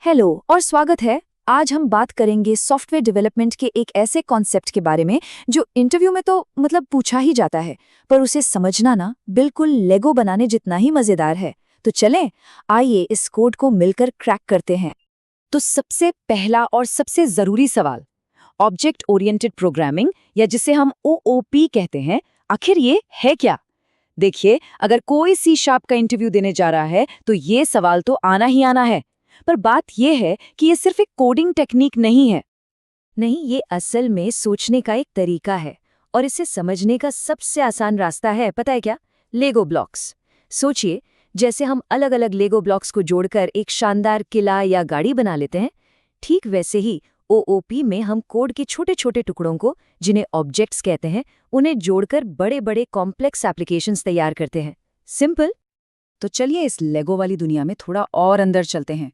Hello और स्वागत है। आज हम बात करेंगे सॉफ्टवेयर डेवलपमेंट के एक ऐसे कॉन्सेप्ट के बारे में जो इंटरव्यू में तो पूछा ही जाता है, पर उसे समझना ना बिल्कुल लेगो बनाने जितना ही मजेदार है। तो चलें, आइए इस कोड को मिलकर क्रैक करते हैं। तो सबसे पहला और सबसे जरूरी सवाल, ऑब्जेक्ट ओरिएंटेड प्रोग्रामिंग या जिसे हम ओओपी कहते हैं, आखिर ये है क्या? देखिए, अगर कोई C# का इंटरव्यू देने जा रहा है तो ये सवाल तो आना ही आना है। पर बात यह है कि ये सिर्फ एक कोडिंग टेक्निक नहीं है। नहीं, ये असल में सोचने का एक तरीका है, और इसे समझने का सबसे आसान रास्ता है, पता है क्या? लेगो ब्लॉक्स। सोचिए, जैसे हम अलग अलग लेगो ब्लॉक्स को जोड़कर एक शानदार किला या गाड़ी बना लेते हैं, ठीक वैसे ही ओओपी में हम कोड के छोटे छोटे टुकड़ों को, जिन्हें ऑब्जेक्ट्स कहते हैं, उन्हें जोड़कर बड़े बड़े कॉम्प्लेक्स एप्लीकेशंस तैयार करते हैं। सिंपल। तो चलिए इस लेगो वाली दुनिया में थोड़ा और अंदर चलते हैं।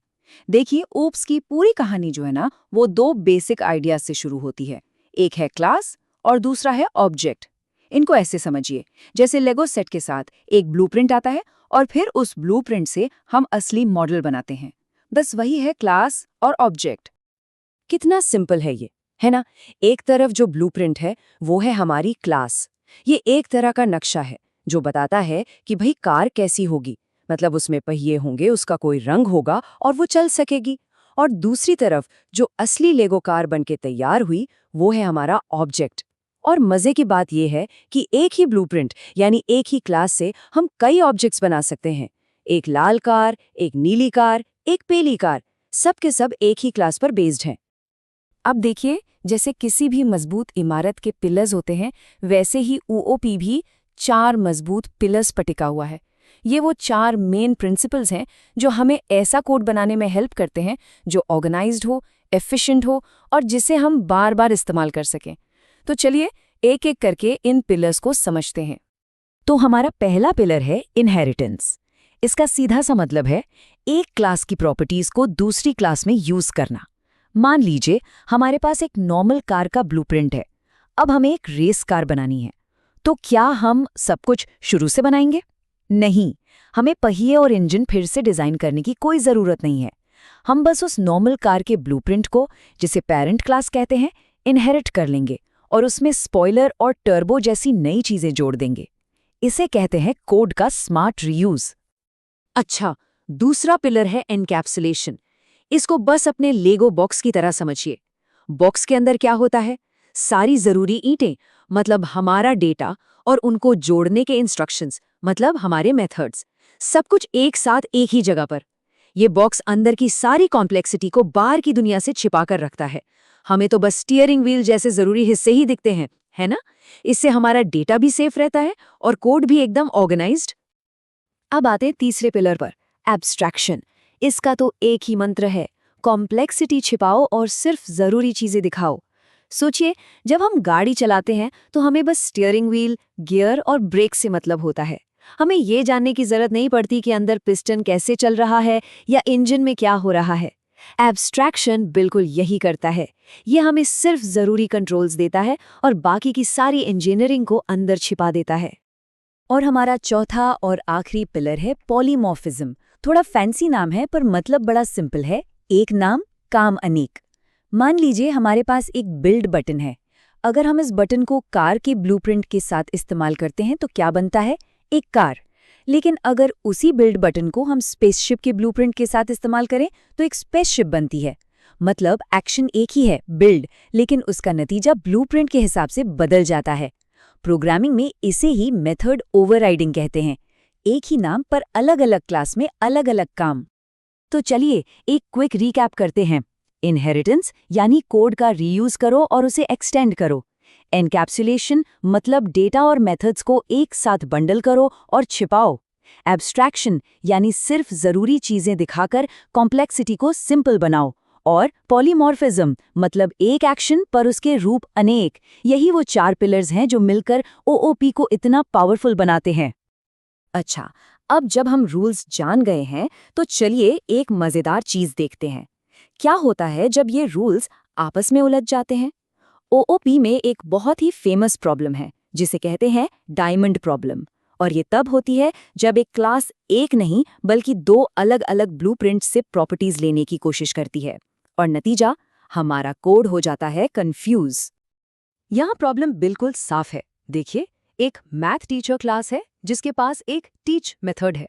देखिए, ओप्स की पूरी कहानी जो है ना, वो दो बेसिक आइडियाज से शुरू होती है। एक है क्लास और दूसरा है ऑब्जेक्ट। इनको ऐसे समझिए, जैसे लेगो सेट के साथ एक ब्लूप्रिंट आता है और फिर उस ब्लूप्रिंट से हम असली मॉडल बनाते हैं। बस वही है क्लास और ऑब्जेक्ट। कितना सिंपल है ये, है ना? एक तरफ जो ब्लूप्रिंट है वो है हमारी क्लास। ये एक तरह का नक्शा है जो बताता है कि भाई कार कैसी होगी, मतलब उसमें पहिए होंगे, उसका कोई रंग होगा और वो चल सकेगी। और दूसरी तरफ जो असली लेगो कार बनके तैयार हुई, वो है हमारा ऑब्जेक्ट। और मजे की बात यह है कि एक ही ब्लूप्रिंट यानी एक ही क्लास से हम कई ऑब्जेक्ट्स बना सकते हैं। एक लाल कार, एक नीली कार, एक पीली कार, सब के सब एक ही क्लास पर बेस्ड हैं। अब देखिए, जैसे किसी भी मजबूत इमारत के पिलर्स होते हैं, वैसे ही ओओपी भी 4 मजबूत पिलर्स पर टिका हुआ है। ये वो 4 मेन प्रिंसिपल्स हैं जो हमें ऐसा कोड बनाने में हेल्प करते हैं जो ऑर्गेनाइज्ड हो, एफिशिएंट हो और जिसे हम बार बार इस्तेमाल कर सकें। तो चलिए एक एक करके इन पिलर्स को समझते हैं। तो हमारा पहला पिलर है इनहेरिटेंस। इसका सीधा सा मतलब है एक क्लास की प्रॉपर्टीज को दूसरी क्लास में यूज करना। मान लीजिए हमारे पास एक नॉर्मल कार का ब्लूप्रिंट है, अब हमें एक रेस कार बनानी है। तो क्या हम सब कुछ शुरू से बनाएंगे? नहीं, हमें पहिए और इंजन फिर से डिजाइन करने की कोई जरूरत नहीं है। हम बस उस नॉर्मल कार के ब्लूप्रिंट को, जिसे पेरेंट क्लास कहते हैं, इनहेरिट कर लेंगे और उसमें स्पॉइलर और टर्बो जैसी नई चीजें जोड़ देंगे। इसे कहते हैं कोड का स्मार्ट रीयूज। अच्छा, दूसरा पिलर है एनकैप्सुलेशन। इसको बस अपने लेगो बॉक्स की तरह समझिए। बॉक्स के अंदर क्या होता है? सारी जरूरी ईंटें, मतलब हमारा डेटा, और उनको जोड़ने के इंस्ट्रक्शंस, मतलब हमारे मेथड्स, सब कुछ एक साथ एक ही जगह पर। ये बॉक्स अंदर की सारी कॉम्प्लेक्सिटी को बाहर की दुनिया से छिपा कर रखता है। हमें तो बस स्टीयरिंग व्हील जैसे जरूरी हिस्से ही दिखते हैं, है ना? इससे हमारा डेटा भी सेफ रहता है और कोड भी एकदम ऑर्गेनाइज्ड। अब आते तीसरे पिलर पर, एब्स्ट्रैक्शन। इसका तो एक ही मंत्र है, कॉम्प्लेक्सिटी छिपाओ और सिर्फ जरूरी चीजें दिखाओ। सोचिए, जब हम गाड़ी चलाते हैं तो हमें बस स्टीयरिंग व्हील, गियर और ब्रेक से मतलब होता है। हमें ये जानने की जरूरत नहीं पड़ती कि अंदर पिस्टन कैसे चल रहा है या इंजन में क्या हो रहा है। एब्स्ट्रैक्शन बिल्कुल यही करता है। ये हमें सिर्फ जरूरी कंट्रोल्स देता है और बाकी की सारी इंजीनियरिंग को अंदर छिपा देता है। और हमारा चौथा और आखिरी पिलर है पॉलीमॉर्फिज्म। थोड़ा फैंसी नाम है पर मतलब बड़ा सिंपल है, एक नाम काम अनेक। मान लीजिए हमारे पास एक बिल्ड बटन है। अगर हम इस बटन को कार के ब्लूप्रिंट के साथ इस्तेमाल करते हैं तो क्या बनता है? एक कार। लेकिन अगर उसी बिल्ड बटन को हम स्पेसशिप के ब्लूप्रिंट के साथ इस्तेमाल करें तो एक स्पेसशिप बनती है। मतलब एक्शन एक ही है, बिल्ड, लेकिन उसका नतीजा ब्लूप्रिंट के हिसाब से बदल जाता है। प्रोग्रामिंग में इसे ही मेथड ओवरराइडिंग कहते हैं। एक ही नाम पर अलग अलग क्लास में अलग अलग काम। तो चलिए एक क्विक रीकैप करते हैं। इनहेरिटेंस यानी कोड का रीयूज करो और उसे एक्सटेंड करो। एनकैप्सुलेशन मतलब डेटा और मेथड्स को एक साथ बंडल करो और छिपाओ। एब्स्ट्रैक्शन यानी सिर्फ जरूरी चीजें दिखाकर कॉम्प्लेक्सिटी को सिंपल बनाओ। और पॉलीमॉर्फिज्म मतलब एक एक्शन पर उसके रूप अनेक। यही वो 4 पिलर्स हैं जो मिलकर ओओपी को इतना पावरफुल बनाते हैं। अच्छा, अब जब हम रूल्स जान गए हैं तो चलिए एक मजेदार चीज देखते हैं। क्या होता है जब ये रूल्स आपस में उलझ जाते हैं? ओओपी में एक बहुत ही फेमस प्रॉब्लम है जिसे कहते हैं डायमंड प्रॉब्लम। और ये तब होती है जब एक क्लास एक नहीं बल्कि दो अलग अलग ब्लूप्रिंट से प्रॉपर्टीज लेने की कोशिश करती है, और नतीजा हमारा कोड हो जाता है कंफ्यूज। यहाँ प्रॉब्लम बिल्कुल साफ है। देखिए, एक मैथ टीचर क्लास है जिसके पास एक टीच मेथड है,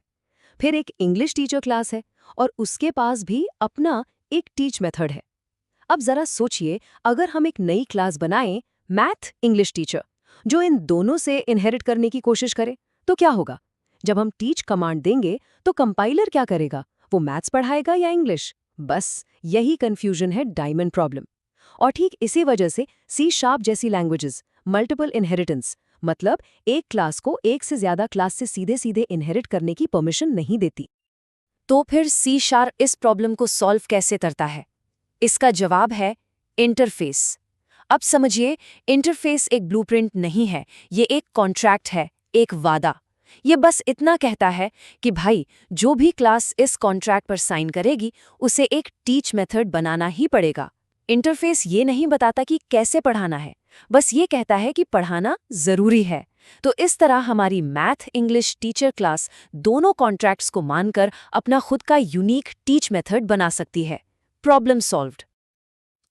फिर एक इंग्लिश टीचर क्लास है और उसके पास भी अपना एक टीच मेथड है। अब जरा सोचिए, अगर हम एक नई क्लास बनाएं, मैथ इंग्लिश टीचर, जो इन दोनों से इनहेरिट करने की कोशिश करे, तो क्या होगा? जब हम टीच कमांड देंगे तो कंपाइलर क्या करेगा? वो मैथ्स पढ़ाएगा या इंग्लिश? बस यही कंफ्यूजन है डायमंड प्रॉब्लम। और ठीक इसी वजह से C# जैसी लैंग्वेजेस मल्टीपल इनहेरिटेंस, मतलब एक क्लास को एक से ज्यादा क्लास से सीधे सीधे इनहेरिट करने की परमिशन नहीं देती। तो फिर C# इस प्रॉब्लम को सॉल्व कैसे करता है? इसका जवाब है इंटरफेस। अब समझिए, इंटरफेस एक ब्लूप्रिंट नहीं है, ये एक कॉन्ट्रैक्ट है, एक वादा। ये बस इतना कहता है कि भाई, जो भी क्लास इस कॉन्ट्रैक्ट पर साइन करेगी उसे एक टीच मेथड बनाना ही पड़ेगा। इंटरफेस ये नहीं बताता कि कैसे पढ़ाना है, बस ये कहता है कि पढ़ाना जरूरी है। तो इस तरह हमारी मैथ इंग्लिश टीचर क्लास दोनों कॉन्ट्रैक्ट्स को मानकर अपना खुद का यूनिक टीच मेथड बना सकती है। Problem solved.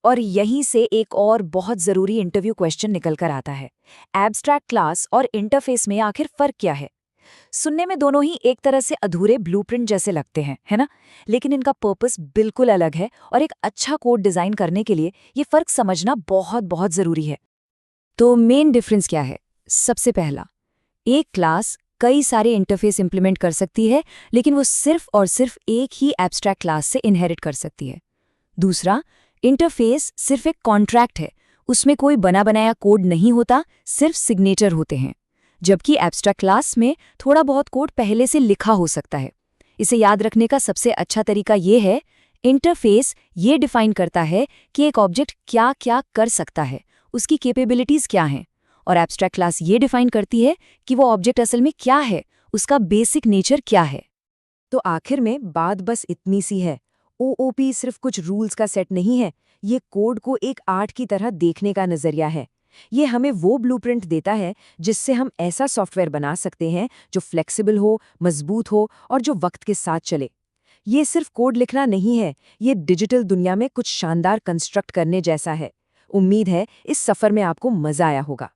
और यहीं से एक और बहुत ज़रूरी इंटरव्यू क्वेश्चन निकल कर आता है। एब्स्ट्रैक्ट क्लास और इंटरफेस में आखिर फ़र्क क्या है? सुनने में दोनों ही एक तरह से अधूरे ब्लूप्रिंट जैसे लगते हैं, है ना? लेकिन इनका पर्पस बिल्कुल अलग है और एक अच्छा कोड डिज़ाइन करने के लिए ये फ़र्क समझना बहुत बहुत ज़रूरी है। तो मेन डिफरेंस क्या है? सबसे पहला, एक क्लास कई सारे इंटरफेस इंप्लीमेंट कर सकती है, लेकिन वो सिर्फ और सिर्फ एक ही एब्स्ट्रैक्ट क्लास से इनहेरिट कर सकती है। दूसरा, इंटरफेस सिर्फ एक कॉन्ट्रैक्ट है, उसमें कोई बना बनाया कोड नहीं होता, सिर्फ सिग्नेचर होते हैं। जबकि एब्स्ट्रैक्ट क्लास में थोड़ा बहुत कोड पहले से लिखा हो सकता है। इसे याद रखने का सबसे अच्छा तरीका ये है, इंटरफेस ये डिफाइन करता है कि एक ऑब्जेक्ट क्या क्या कर सकता है, उसकी कैपेबिलिटीज क्या हैं, और एब्स्ट्रैक्ट क्लास ये डिफाइन करती है कि वो ऑब्जेक्ट असल में क्या है, उसका बेसिक नेचर क्या है। तो आखिर में बात बस इतनी सी है, OOP सिर्फ कुछ रूल्स का सेट नहीं है, ये कोड को एक आर्ट की तरह देखने का नजरिया है। ये हमें वो ब्लूप्रिंट देता है जिससे हम ऐसा सॉफ्टवेयर बना सकते हैं जो फ्लेक्सिबल हो, मजबूत हो और जो वक्त के साथ चले। ये सिर्फ कोड लिखना नहीं है, ये डिजिटल दुनिया में कुछ शानदार कंस्ट्रक्ट करने जैसा है। उम्मीद है इस सफर में आपको मजा आया होगा।